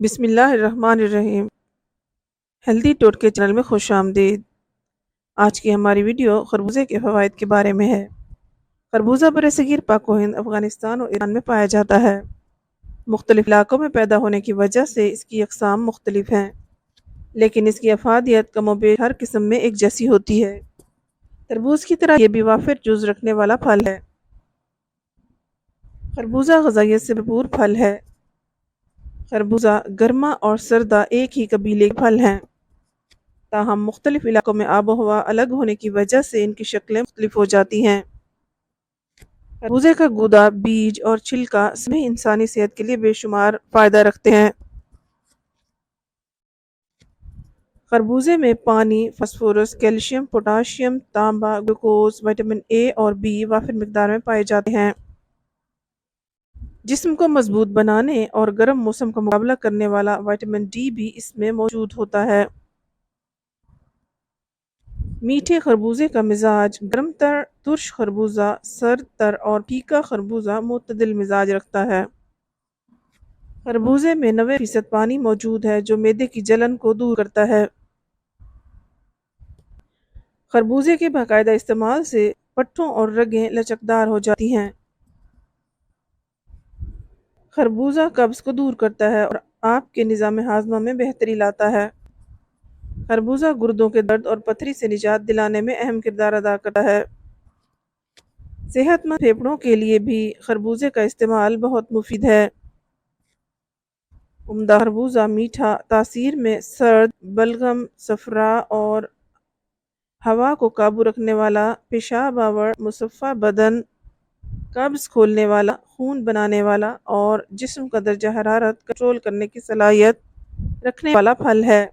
بسم اللہ الرحمن الرحیم۔ ہیلدی ٹوٹکے چینل میں خوش آمدید۔ آج کی ہماری ویڈیو خربوزے کے فوائد کے بارے میں ہے۔ خربوزہ برصغیر پاک و ہند، افغانستان اور ایران میں پایا جاتا ہے۔ مختلف علاقوں میں پیدا ہونے کی وجہ سے اس کی اقسام مختلف ہیں، لیکن اس کی افادیت کم و بیش ہر قسم میں ایک جیسی ہوتی ہے۔ تربوز کی طرح یہ بھی وافر جوس رکھنے والا پھل ہے۔ خربوزہ غذائیت سے بھرپور پھل ہے۔ خربوزہ گرما اور سردہ ایک ہی قبیلے کے پھل ہیں، تاہم مختلف علاقوں میں آب و ہوا الگ ہونے کی وجہ سے ان کی شکلیں مختلف ہو جاتی ہیں۔ خربوزے کا گودا، بیج اور چھلکا سبھی انسانی صحت کے لیے بے شمار فائدہ رکھتے ہیں۔ خربوزے میں پانی، فاسفورس، کیلشیم، پوٹاشیم، تانبا، گلوکوز، وٹامن اے اور بی وافر مقدار میں پائے جاتے ہیں۔ جسم کو مضبوط بنانے اور گرم موسم کا مقابلہ کرنے والا وٹامن ڈی بھی اس میں موجود ہوتا ہے۔ میٹھے خربوزے کا مزاج گرم تر، ترش خربوزہ سرد تر اور پھیکا خربوزہ معتدل مزاج رکھتا ہے۔ خربوزے میں 90% پانی موجود ہے جو معدے کی جلن کو دور کرتا ہے۔ خربوزے کے باقاعدہ استعمال سے پٹھوں اور رگیں لچکدار ہو جاتی ہیں۔ خربوزہ قبض کو دور کرتا ہے اور آپ کے نظام ہاضمہ میں بہتری لاتا ہے۔ خربوزہ گردوں کے درد اور پتھری سے نجات دلانے میں اہم کردار ادا کرتا ہے۔ صحت مند پھیپھڑوں کے لیے بھی خربوزے کا استعمال بہت مفید ہے۔ عمدہ خربوزہ میٹھا، تاثیر میں سرد، بلغم، صفرا اور ہوا کو قابو رکھنے والا، پیشاب آور، مصفا بدن، قبض کھولنے والا، خون بنانے والا اور جسم کا درجہ حرارت کنٹرول کرنے کی صلاحیت رکھنے والا پھل ہے۔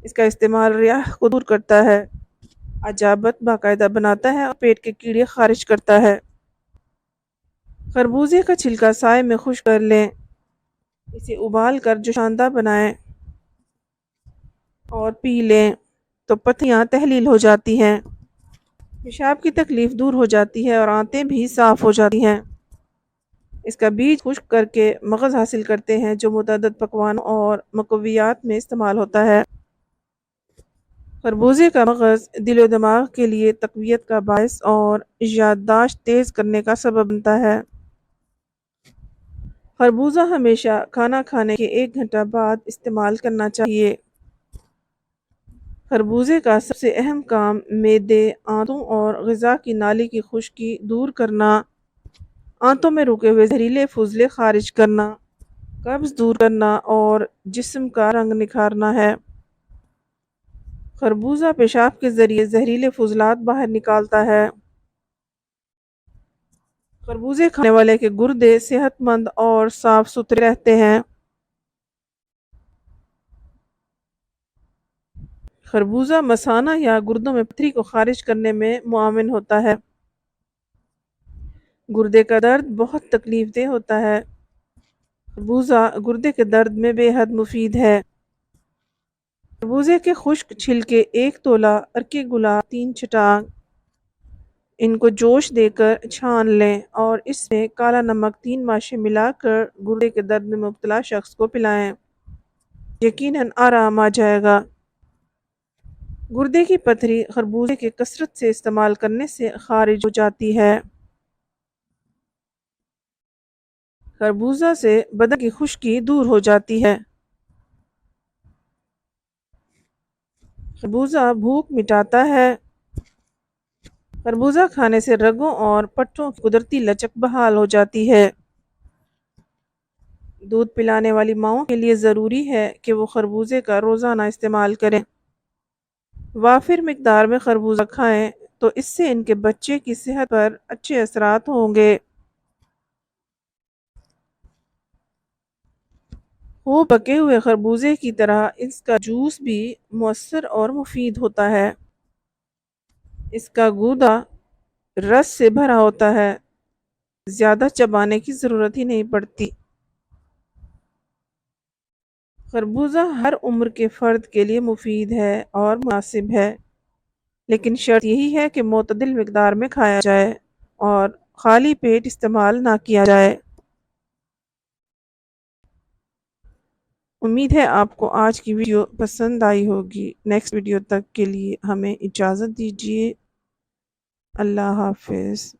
اس کا استعمال ریاح کو دور کرتا ہے، عجابت باقاعدہ بناتا ہے اور پیٹ کے کیڑے خارج کرتا ہے۔ خربوزے کا چھلکا سائے میں خشک کر لیں، اسے ابال کر جوشاندہ بنائیں اور پی لیں تو پتھریاں تحلیل ہو جاتی ہیں، پیشاب کی تکلیف دور ہو جاتی ہے اور آنتیں بھی صاف ہو جاتی ہیں۔ اس کا بیج خشک کر کے مغز حاصل کرتے ہیں جو متعدد پکوانوں اور مقویات میں استعمال ہوتا ہے۔ خربوزے کا مغز دل و دماغ کے لیے تقویت کا باعث اور یادداشت تیز کرنے کا سبب بنتا ہے۔ خربوزہ ہمیشہ کھانا کھانے کے 1 گھنٹہ بعد استعمال کرنا چاہیے۔ خربوزے کا سب سے اہم کام معدے، آنتوں اور غذا کی نالی کی خشکی دور کرنا، آنتوں میں رکے ہوئے زہریلے فضلے خارج کرنا، قبض دور کرنا اور جسم کا رنگ نکھارنا ہے۔ خربوزہ پیشاب کے ذریعے زہریلے فضلات باہر نکالتا ہے۔ خربوزے کھانے والے کے گردے صحت مند اور صاف ستھرے رہتے ہیں۔ خربوزہ مثانہ یا گردوں میں پتھری کو خارج کرنے میں معاون ہوتا ہے۔ گردے کا درد بہت تکلیف دہ ہوتا ہے۔ خربوزہ گردے کے درد میں بے حد مفید ہے۔ خربوزے کے خشک چھلکے 1 تولہ، عرق گلاب 3 چٹاک، ان کو جوش دے کر چھان لیں اور اس میں کالا نمک 3 ماشے ملا کر گردے کے درد میں مبتلا شخص کو پلائیں، یقیناً آرام آ جائے گا۔ گردے کی پتھری خربوزے کے کثرت سے استعمال کرنے سے خارج ہو جاتی ہے۔ خربوزہ سے بدن کی خشکی دور ہو جاتی ہے۔ خربوزہ بھوک مٹاتا ہے۔ خربوزہ کھانے سے رگوں اور پٹھوں کی قدرتی لچک بحال ہو جاتی ہے۔ دودھ پلانے والی ماؤں کے لیے ضروری ہے کہ وہ خربوزے کا روزانہ استعمال کریں۔ وافر مقدار میں خربوزہ کھائیں تو اس سے ان کے بچے کی صحت پر اچھے اثرات ہوں گے۔ خوب پکے ہوئے خربوزے کی طرح اس کا جوس بھی مؤثر اور مفید ہوتا ہے۔ اس کا گودا رس سے بھرا ہوتا ہے، زیادہ چبانے کی ضرورت ہی نہیں پڑتی۔ خربوزہ ہر عمر کے فرد کے لیے مفید ہے اور مناسب ہے، لیکن شرط یہی ہے کہ معتدل مقدار میں کھایا جائے اور خالی پیٹ استعمال نہ کیا جائے۔ امید ہے آپ کو آج کی ویڈیو پسند آئی ہوگی۔ نیکسٹ ویڈیو تک کے لیے ہمیں اجازت دیجیے۔ اللہ حافظ۔